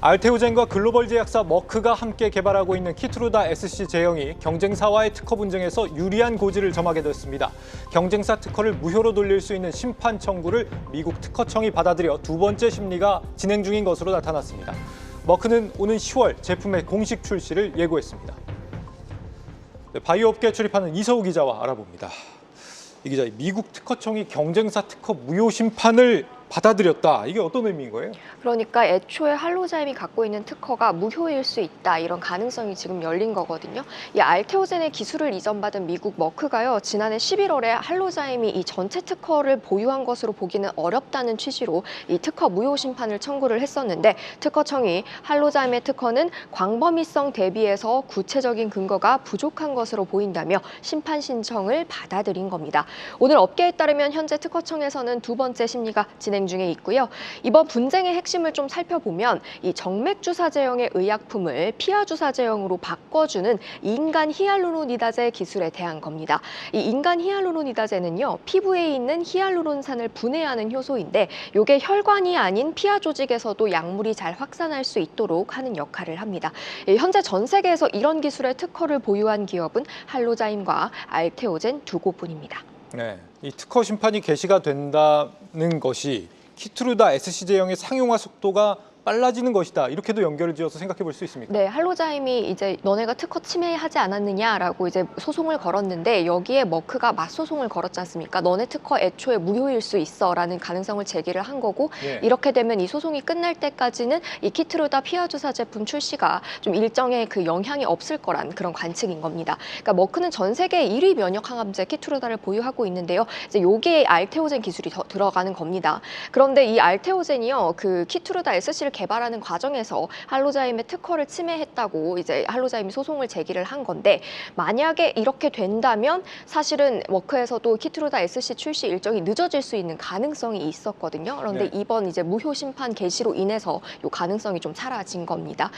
알테오젠과 글로벌 제약사 머크가 함께 개발하고 있는 키트루다 SC 제형이 경쟁사와의 특허 분쟁에서 유리한 고지를 점하게 됐습니다. 경쟁사 특허를 무효로 돌릴 수 있는 심판 청구를 미국 특허청이 받아들여 두 번째 심리가 진행 중인 것으로 나타났습니다. 머크는 오는 10월 제품의 공식 출시를 예고했습니다. 네, 바이오업계에 출입하는 이서우 기자와 알아봅니다. 이 기자, 미국 특허청이 경쟁사 특허 무효 심판을 받아들였다. 이게 어떤 의미인 거예요? 그러니까 애초에 할로자임이 갖고 있는 특허가 무효일 수 있다. 이런 가능성이 지금 열린 거거든요. 이 알테오젠의 기술을 이전받은 미국 머크가요. 지난해 11월에 할로자임이 이 전체 특허를 보유한 것으로 보기는 어렵다는 취지로 이 특허 무효 심판을 청구를 했었는데 특허청이 할로자임의 특허는 광범위성 대비해서 구체적인 근거가 부족한 것으로 보인다며 심판 신청을 받아들인 겁니다. 오늘 업계에 따르면 현재 특허청에서는 두 번째 심리가 진행 중에 있고요. 이번 분쟁의 핵심을 좀 살펴보면 이 정맥주사제형의 의약품을 피하주사제형으로 바꿔주는 인간 히알루로니다제 기술에 대한 겁니다. 이 인간 히알루로니다제는요, 피부에 있는 히알루론산을 분해하는 효소인데 이게 혈관이 아닌 피하 조직에서도 약물이 잘 확산할 수 있도록 하는 역할을 합니다. 현재 전 세계에서 이런 기술의 특허를 보유한 기업은 할로자임과 알테오젠 두 곳뿐입니다. 네, 이 특허 심판이 개시가 된다는 것이 키트루다 SC 제형의 상용화 속도가 빨라지는 것이다. 이렇게도 연결을 지어서 생각해 볼 수 있습니까? 네, 할로자임이 이제 너네가 특허 침해하지 않았느냐라고 이제 소송을 걸었는데 여기에 머크가 맞소송을 걸었지 않습니까? 너네 특허 애초에 무효일 수 있어라는 가능성을 제기를 한 거고 예. 이렇게 되면 이 소송이 끝날 때까지는 이 키트루다 피하주사 제품 출시가 좀 일정의 그 영향이 없을 거란 그런 관측인 겁니다. 그러니까 머크는 전 세계 1위 면역 항암제 키트루다를 보유하고 있는데요. 이제 요게 알테오젠 기술이 더 들어가는 겁니다. 그런데 이 알테오젠이요, 그 키트루다 SC를 개발하는 과정에서 할로자임의 특허를 침해했다고 이제 할로자임이 소송을 제기를 한 건데 만약에 이렇게 된다면 사실은 머크에서도 키트루다 SC 출시 일정이 늦어질 수 있는 가능성이 있었거든요. 그런데 네. 이번 이제 무효 심판 개시로 인해서 이 가능성이 좀 사라진 겁니다.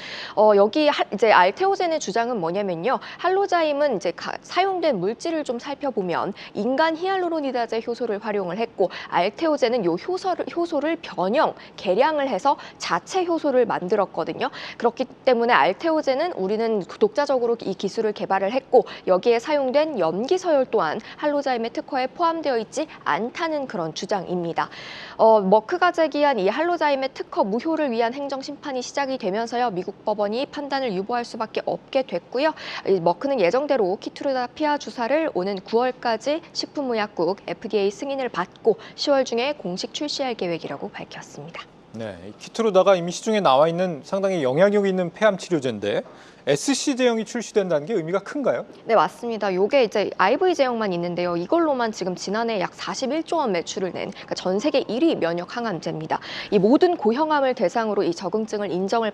여기 이제 알테오젠의 주장은 뭐냐면요. 할로자임은 이제 사용된 물질을 좀 살펴보면 인간 히알루로니다제 효소를 활용을 했고 알테오젠은 이 효소를 변형, 개량을 해서 자체 효소를 만들었거든요. 그렇기 때문에 알테오젠은 우리는 독자적으로 이 기술을 개발을 했고 여기에 사용된 염기서열 또한 할로자임의 특허에 포함되어 있지 않다는 그런 주장입니다. 머크가 제기한 이 할로자임의 특허 무효를 위한 행정심판이 시작이 되면서요. 미국 법원이 판단을 유보할 수밖에 없게 됐고요. 이 머크는 예정대로 키트루다 피하 주사를 오는 9월까지 식품의약국 FDA 승인을 받고 10월 중에 공식 출시할 계획이라고 밝혔습니다. 네, 이 키트루다가 이미 시중에 나와 있는 상당히 영향력 있는 폐암 치료제인데 SC 제형이 출시된다는 게 의미가 큰가요? 네, 맞습니다. 요게 이제 IV 제형만 있는데요. 이걸로만 지금 지난해 약 41조 원 매출을 낸 그러니까 전 세계 1위 면역 항암제입니다. 이 모든 고형암을 대상으로 이 적응증을 인증을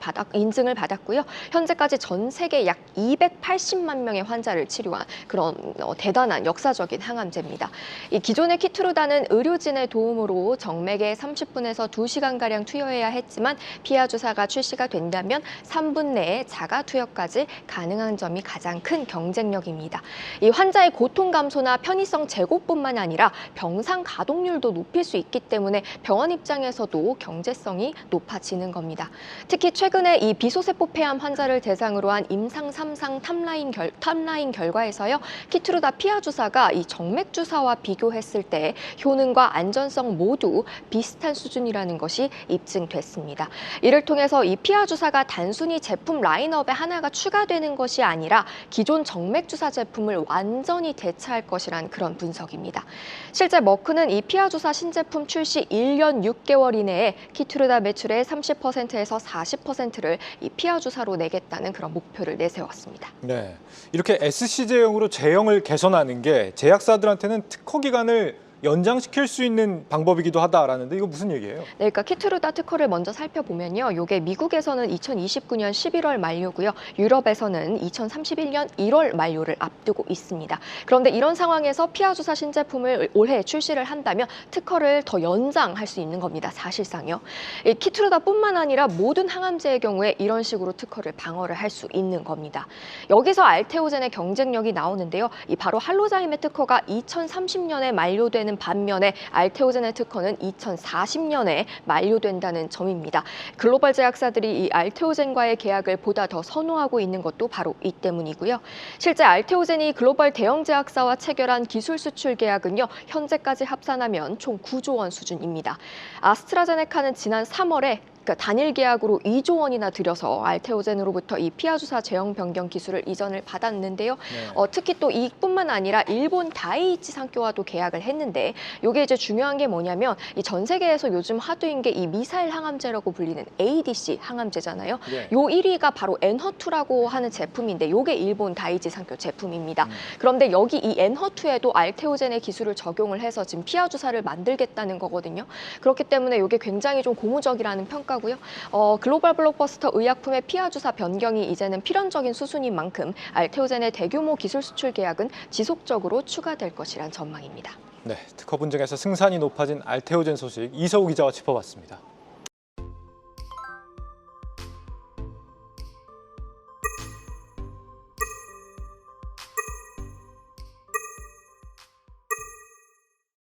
받았고요. 현재까지 전 세계 약 280만 명의 환자를 치료한 그런 대단한 역사적인 항암제입니다. 이 기존의 키트루다는 의료진의 도움으로 정맥에 30분에서 2시간가량 투여해야 했지만 피하 주사가 출시가 된다면 3분 내에 자가 투여까지 가능한 점이 가장 큰 경쟁력입니다. 이 환자의 고통 감소나 편의성 제고뿐만 아니라 병상 가동률도 높일 수 있기 때문에 병원 입장에서도 경제성이 높아지는 겁니다. 특히 최근에 이 비소세포 폐암 환자를 대상으로 한 임상 3상 탑라인 결과에서요. 키트루다 피하 주사가 이 정맥 주사와 비교했을 때 효능과 안전성 모두 비슷한 수준이라는 것이 입증됐습니다. 이를 통해서 이 피하 주사가 단순히 제품 라인업에 하나가 추가되는 것이 아니라 기존 정맥주사 제품을 완전히 대체할 것이란 그런 분석입니다. 실제 머크는 이 피하주사 신제품 출시 1년 6개월 이내에 키트루다 매출의 30%에서 40%를 이 피하주사로 내겠다는 그런 목표를 내세웠습니다. 네, 이렇게 SC 제형으로 제형을 개선하는 게 제약사들한테는 특허 기간을 연장시킬 수 있는 방법이기도 하다라는데 이거 무슨 얘기예요? 네, 그러니까 키트루다 특허를 먼저 살펴보면요. 이게 미국에서는 2029년 11월 만료고요. 유럽에서는 2031년 1월 만료를 앞두고 있습니다. 그런데 이런 상황에서 피하주사 신제품을 올해 출시를 한다면 특허를 더 연장할 수 있는 겁니다. 사실상요. 이 키트루다뿐만 아니라 모든 항암제의 경우에 이런 식으로 특허를 방어를 할 수 있는 겁니다. 여기서 알테오젠의 경쟁력이 나오는데요. 이 바로 할로자임의 특허가 2030년에 만료되는 있는 반면에 알테오젠의 특허는 2040년에 만료된다는 점입니다. 글로벌 제약사들이 이 알테오젠과의 계약을 보다 더 선호하고 있는 것도 바로 이 때문이고요. 실제 알테오젠이 글로벌 대형 제약사와 체결한 기술 수출 계약은요, 현재까지 합산하면 총 9조 원 수준입니다. 아스트라제네카는 지난 3월에 단일 계약으로 2조 원이나 들여서 알테오젠으로부터 이 피하주사 제형 변경 기술을 이전을 받았는데요. 네. 특히 또 이뿐만 아니라 일본 다이이치 산교와도 계약을 했는데 이게 이제 중요한 게 뭐냐면 이 전 세계에서 요즘 하도인 게 이 미사일 항암제라고 불리는 ADC 항암제잖아요. 네. 요 1위가 바로 엔허투라고 하는 제품인데 요게 일본 다이이치 산교 제품입니다. 그런데 여기 이 엔허투에도 알테오젠의 기술을 적용을 해서 지금 피하주사를 만들겠다는 거거든요. 그렇기 때문에 이게 굉장히 좀 고무적이라는 평가고요. 글로벌 블록버스터 의약품의 피하주사 변경이 이제는 필연적인 수순인 만큼 알테오젠의 대규모 기술 수출 계약은 지속적으로 추가될 것이란 전망입니다. 네, 특허 분쟁에서 승산이 높아진 알테오젠 소식 이서우 기자와 짚어봤습니다.